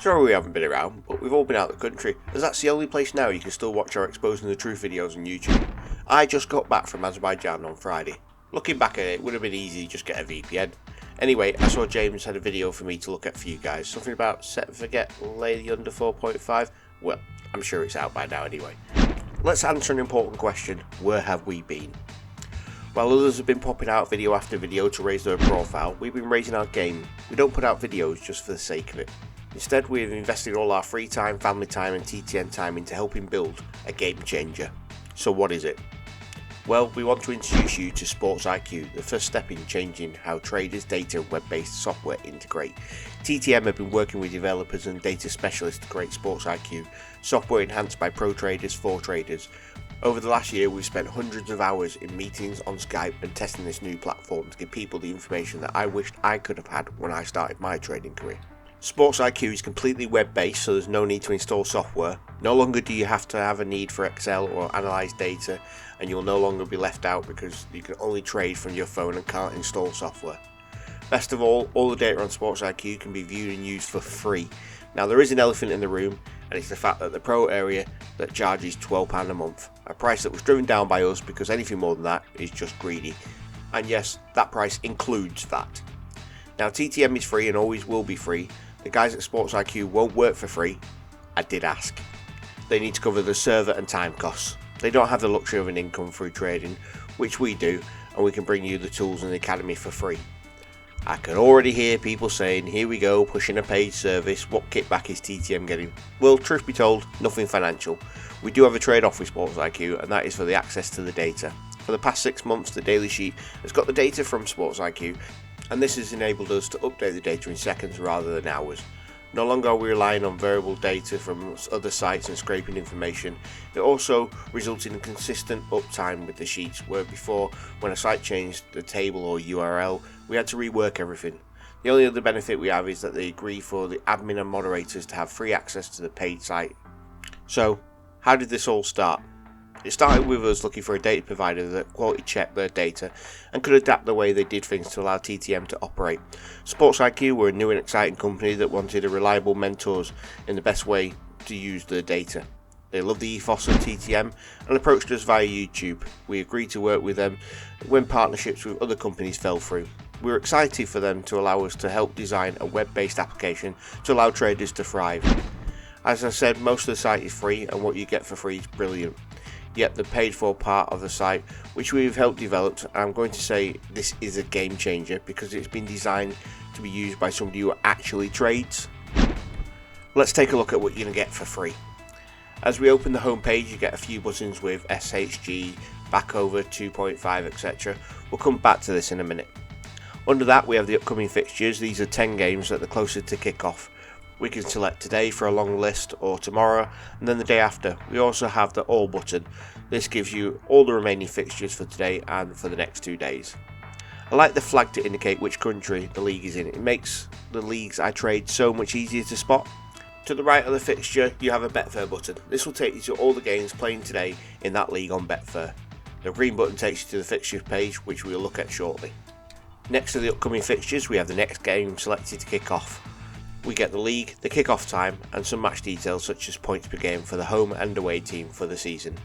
Sorry we haven't been around, but we've all been out of the country, as that's the only place now you can still watch our Exposing the Truth videos on YouTube. I just got back from Azerbaijan on Friday. Looking back at it, it would have been easy to just get a VPN. Anyway, I saw James had a video for me to look at for you guys, something about set and forget Lady under 4.5. Well, I'm sure it's out by now anyway. Let's answer an important question: where have we been? While others have been popping out video after video to raise their profile, we've been raising our game. We don't put out videos just for the sake of it. Instead, we've invested all our free time, family time and TTN time into helping build a game changer. So what is it? Well, we want to introduce you to Sports IQ, the first step in changing how traders, data and web-based software integrate. TTM have been working with developers and data specialists to create Sports IQ, software enhanced by pro traders for traders. Over the last year, we've spent hundreds of hours in meetings on Skype and testing this new platform to give people the information that I wished I could have had when I started my trading career. Sports IQ is completely web-based, so there's no need to install software. No longer do you have to have a need for Excel or analyse data, and you'll no longer be left out because you can only trade from your phone and can't install software. Best of all the data on Sports IQ can be viewed and used for free. Now there is an elephant in the room, and it's the fact that the Pro area that charges £12 a month, a price that was driven down by us because anything more than that is just greedy. And yes, that price includes that. Now TTM is free and always will be free. The guys at Sports IQ won't work for free. I did ask. They need to cover the server and time costs. They don't have the luxury of an income through trading, which we do, and we can bring you the tools in the academy for free. I can already hear people saying, here we go, pushing a paid service, what kickback is TTM getting? Well, truth be told, nothing financial. We do have a trade-off with Sports IQ, and that is for the access to the data. For the past 6 months, the Daily Sheet has got the data from Sports IQ, and this has enabled us to update the data in seconds rather than hours. No longer are we relying on variable data from other sites and scraping information. It also results in consistent uptime with the sheets, where before, when a site changed the table or URL, we had to rework everything. The only other benefit we have is that they agree for the admin and moderators to have free access to the paid site. So, how did this all start? It started with us looking for a data provider that quality checked their data and could adapt the way they did things to allow TTM to operate. Sports IQ were a new and exciting company that wanted a reliable mentors in the best way to use their data. They loved the ethos of TTM and approached us via YouTube. We agreed to work with them when partnerships with other companies fell through. We were excited for them to allow us to help design a web-based application to allow traders to thrive. As I said, most of the site is free and what you get for free is brilliant. Yet the paid for part of the site, which we've helped develop, I'm going to say this is a game changer because it's been designed to be used by somebody who actually trades. Let's take a look at what you're going to get for free. As we open the home page, you get a few buttons with SHG, backover, 2.5, etc. We'll come back to this in a minute. Under that we have the upcoming fixtures. These are 10 games that are closer to kick off. We can select today for a long list or tomorrow and then the day after. We also have the all button. This gives you all the remaining fixtures for today and for the next 2 days. I like the flag to indicate which country the league is in. It makes the leagues I trade so much easier to spot. To the right of the fixture you have a Betfair button. This will take you to all the games playing today in that league on Betfair. The green button takes you to the fixture page, which we will look at shortly. Next to the upcoming fixtures we have the next game selected to kick off. We get the league, the kick-off time and some match details such as points per game for the home and away team for the season.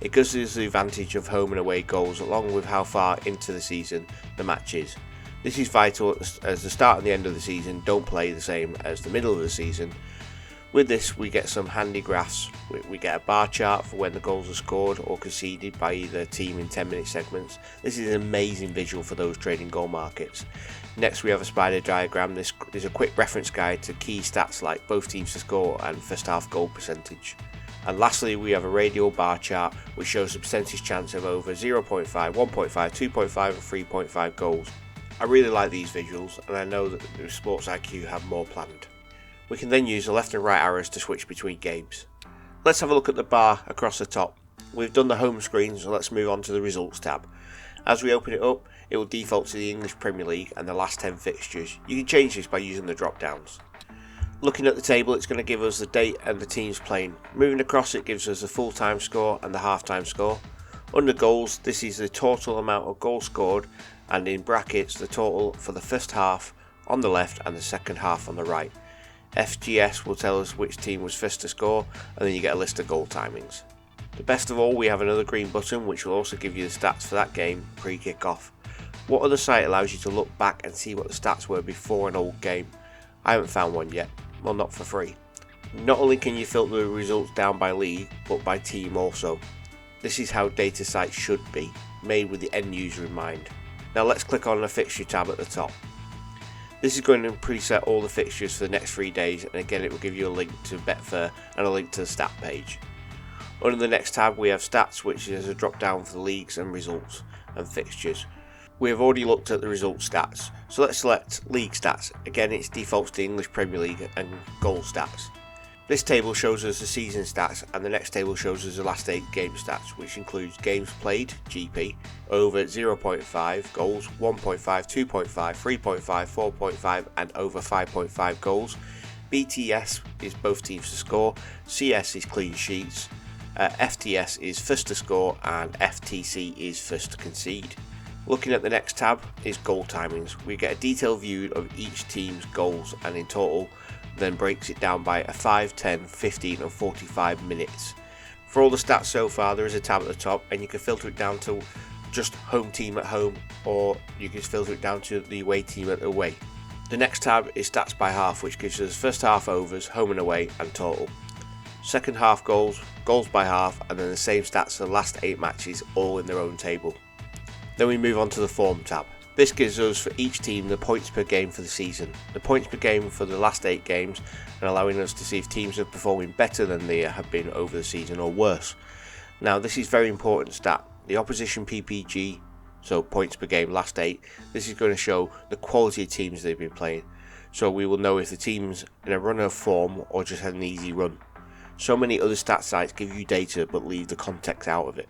It gives us the advantage of home and away goals along with how far into the season the match is. This is vital as the start and the end of the season don't play the same as the middle of the season. With this we get some handy graphs. We get a bar chart for when the goals are scored or conceded by either team in 10-minute segments. This is an amazing visual for those trading goal markets. Next we have a spider diagram. This is a quick reference guide to key stats like both teams to score and first half goal percentage. And lastly we have a radial bar chart which shows the percentage chance of over 0.5, 1.5, 2.5 and 3.5 goals. I really like these visuals and I know that the Sports IQ have more planned. We can then use the left and right arrows to switch between games. Let's have a look at the bar across the top. We've done the home screen, so let's move on to the results tab. As we open it up, it will default to the English Premier League and the last 10 fixtures. You can change this by using the drop downs. Looking at the table, it's going to give us the date and the teams playing. Moving across, it gives us the full time score and the half time score. Under goals, this is the total amount of goals scored, and in brackets the total for the first half on the left and the second half on the right. FGS will tell us which team was first to score, and then you get a list of goal timings. The best of all, we have another green button which will also give you the stats for that game pre-kick-off. What other site allows you to look back and see what the stats were before an old game? I haven't found one yet, well, not for free. Not only can you filter the results down by league, but by team also. This is how data sites should be, made with the end user in mind. Now let's click on the fixture tab at the top. This is going to preset all the fixtures for the next 3 days, and again it will give you a link to Betfair and a link to the stat page. Under the next tab we have stats, which is a drop down for the leagues and results and fixtures. We have already looked at the result stats, so let's select league stats. Again it defaults to English Premier League and goal stats. This table shows us the season stats, and the next table shows us the last 8 game stats, which includes games played, GP, over 0.5 goals, 1.5, 2.5, 3.5, 4.5 and over 5.5 goals. BTS is both teams to score, CS is clean sheets, FTS is first to score, and FTC is first to concede. Looking at the next tab is goal timings. We get a detailed view of each team's goals, and in total then breaks it down by 5, 10, 15 and 45 minutes. For all the stats so far, there is a tab at the top, and you can filter it down to just home team at home, or you can filter it down to the away team at away. The next tab is stats by half, which gives us first half overs, home and away and total. Second half goals, goals by half, and then the same stats for the last 8 matches, all in their own table. Then we move on to the form tab. This gives us for each team the points per game for the season, the points per game for the last 8 games, and allowing us to see if teams are performing better than they have been over the season or worse. Now this is very important stat. The opposition PPG, so points per game last 8, this is going to show the quality of teams they've been playing, so we will know if the team's in a run of form or just had an easy run. So many other stat sites give you data but leave the context out of it.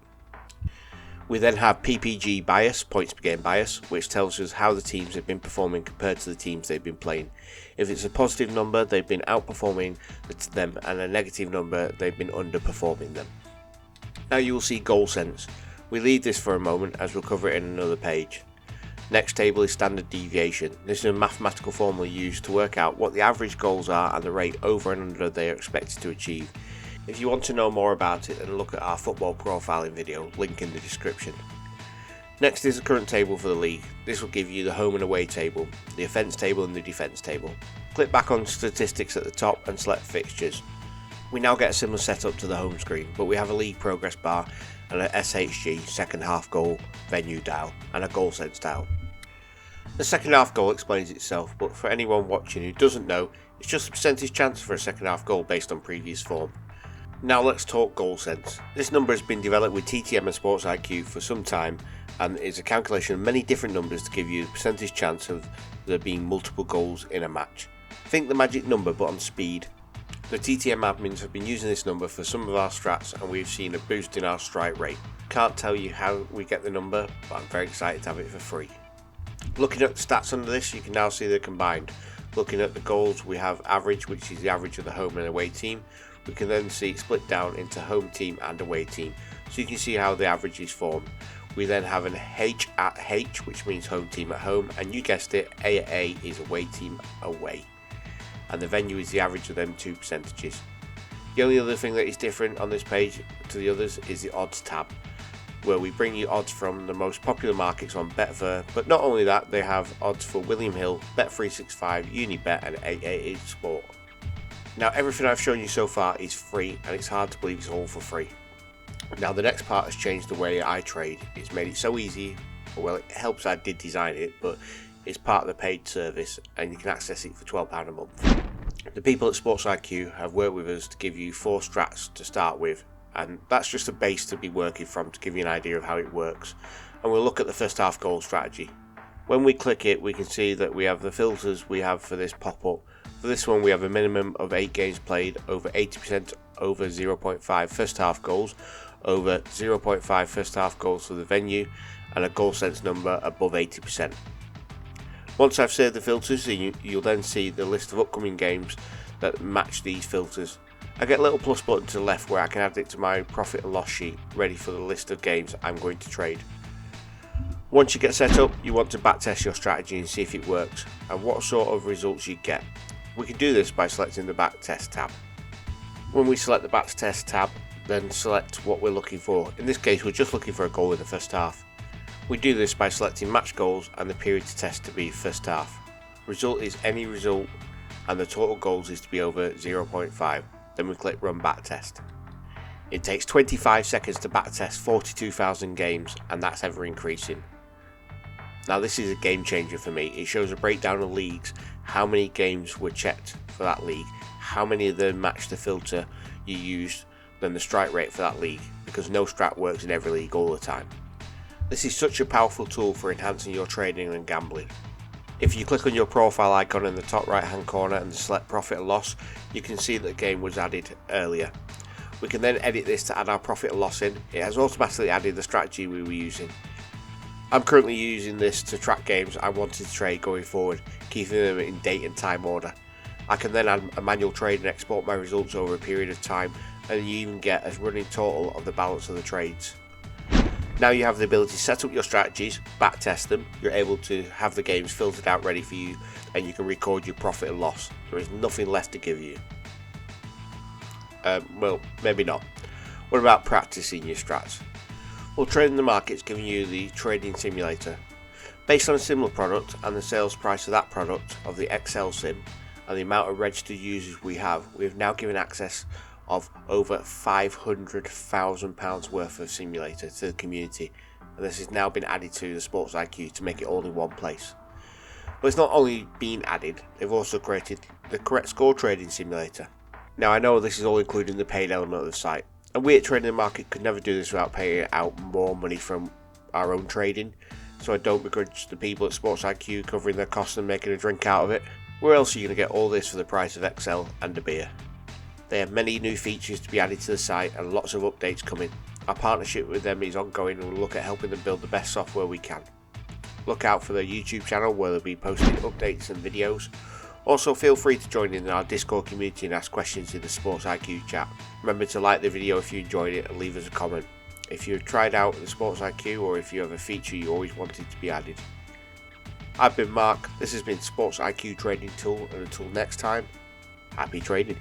We then have PPG bias, points per game bias, which tells us how the teams have been performing compared to the teams they've been playing. If it's a positive number, they've been outperforming them, and a negative number, they've been underperforming them. Now you will see goal sense. We leave this for a moment as we'll cover it in another page. Next table is standard deviation. This is a mathematical formula used to work out what the average goals are and the rate over and under they are expected to achieve. If you want to know more about it, then look at our football profiling video, link in the description. Next is the current table for the league. This will give you the home and away table, the offence table and the defence table. Click back on statistics at the top and select fixtures. We now get a similar setup to the home screen, but we have a league progress bar and a SHG, second half goal, venue dial, and a goal sense dial. The second half goal explains itself, but for anyone watching who doesn't know, it's just a percentage chance for a second half goal based on previous form. Now let's talk goal sense. This number has been developed with TTM and Sports IQ for some time, and is a calculation of many different numbers to give you the percentage chance of there being multiple goals in a match. Think the magic number but on speed. The TTM admins have been using this number for some of our strats, and we've seen a boost in our strike rate. Can't tell you how we get the number, but I'm very excited to have it for free. Looking at the stats under this, you can now see they're combined. Looking at the goals, we have average, which is the average of the home and away team. We can then see it split down into home team and away team, so you can see how the average is formed. We then have an H at H, which means home team at home, and you guessed it, A at A is away team away, and the venue is the average of them 2 percentages. The only other thing that is different on this page to the others is the odds tab, where we bring you odds from the most popular markets on Betfair, but not only that, they have odds for William Hill, Bet365, Unibet and 888 Sport. Now everything I've shown you so far is free, and it's hard to believe it's all for free. Now the next part has changed the way I trade. It's made it so easy, well it helps I did design it, but it's part of the paid service and you can access it for £12 a month. The people at Sports IQ have worked with us to give you 4 strats to start with, and that's just a base to be working from to give you an idea of how it works. And we'll look at the first half goal strategy. When we click it, we can see that we have the filters we have for this pop-up. For this one we have a minimum of 8 games played, over 80% over 0.5 first half goals, over 0.5 first half goals for the venue, and a goal sense number above 80%. Once I've saved the filters, you'll then see the list of upcoming games that match these filters. I get a little plus button to the left where I can add it to my profit and loss sheet, ready for the list of games I'm going to trade. Once you get set up, you want to backtest your strategy and see if it works and what sort of results you get. We can do this by selecting the Backtest tab. When we select the Backtest tab, then select what we're looking for. In this case, we're just looking for a goal in the first half. We do this by selecting match goals and the period to test to be first half. Result is any result and the total goals is to be over 0.5. Then we click run backtest. It takes 25 seconds to backtest 42,000 games, and that's ever increasing. Now this is a game changer for me. It shows a breakdown of leagues, how many games were checked for that league, how many of them match the filter you used, then the strike rate for that league, because no strat works in every league all the time. This is such a powerful tool for enhancing your trading and gambling. If you click on your profile icon in the top right hand corner and select profit and loss, you can see that the game was added earlier. We can then edit this to add our profit and loss in. It has automatically added the strategy we were using. I'm currently using this to track games I wanted to trade going forward, keeping them in date and time order. I can then add a manual trade and export my results over a period of time, and you even get a running total of the balance of the trades. Now you have the ability to set up your strategies, backtest them, you're able to have the games filtered out ready for you, and you can record your profit and loss. There is nothing left to give you. Well, maybe not. What about practicing your strats? Well, Trading the Market's giving you the trading simulator. Based on a similar product and the sales price of that product of the Excel sim and the amount of registered users we have now given access of over £500,000 worth of simulator to the community, and this has now been added to the Sports IQ to make it all in one place. But it's not only been added, they've also created the correct score trading simulator. Now I know this is all including the paid element of the site, and we at Trading the Market could never do this without paying out more money from our own trading, so I don't begrudge the people at Sports IQ covering their costs and making a drink out of it. Where else are you going to get all this for the price of Excel and a beer? They have many new features to be added to the site and lots of updates coming. Our partnership with them is ongoing and we'll look at helping them build the best software we can. Look out for their YouTube channel where they'll be posting updates and videos. Also feel free to join in our Discord community and ask questions in the Sports IQ chat. Remember to like the video if you enjoyed it and leave us a comment. If you've tried out the Sports IQ or if you have a feature you always wanted to be added. I've been Mark, this has been Sports IQ Trading Tool, and until next time, happy trading.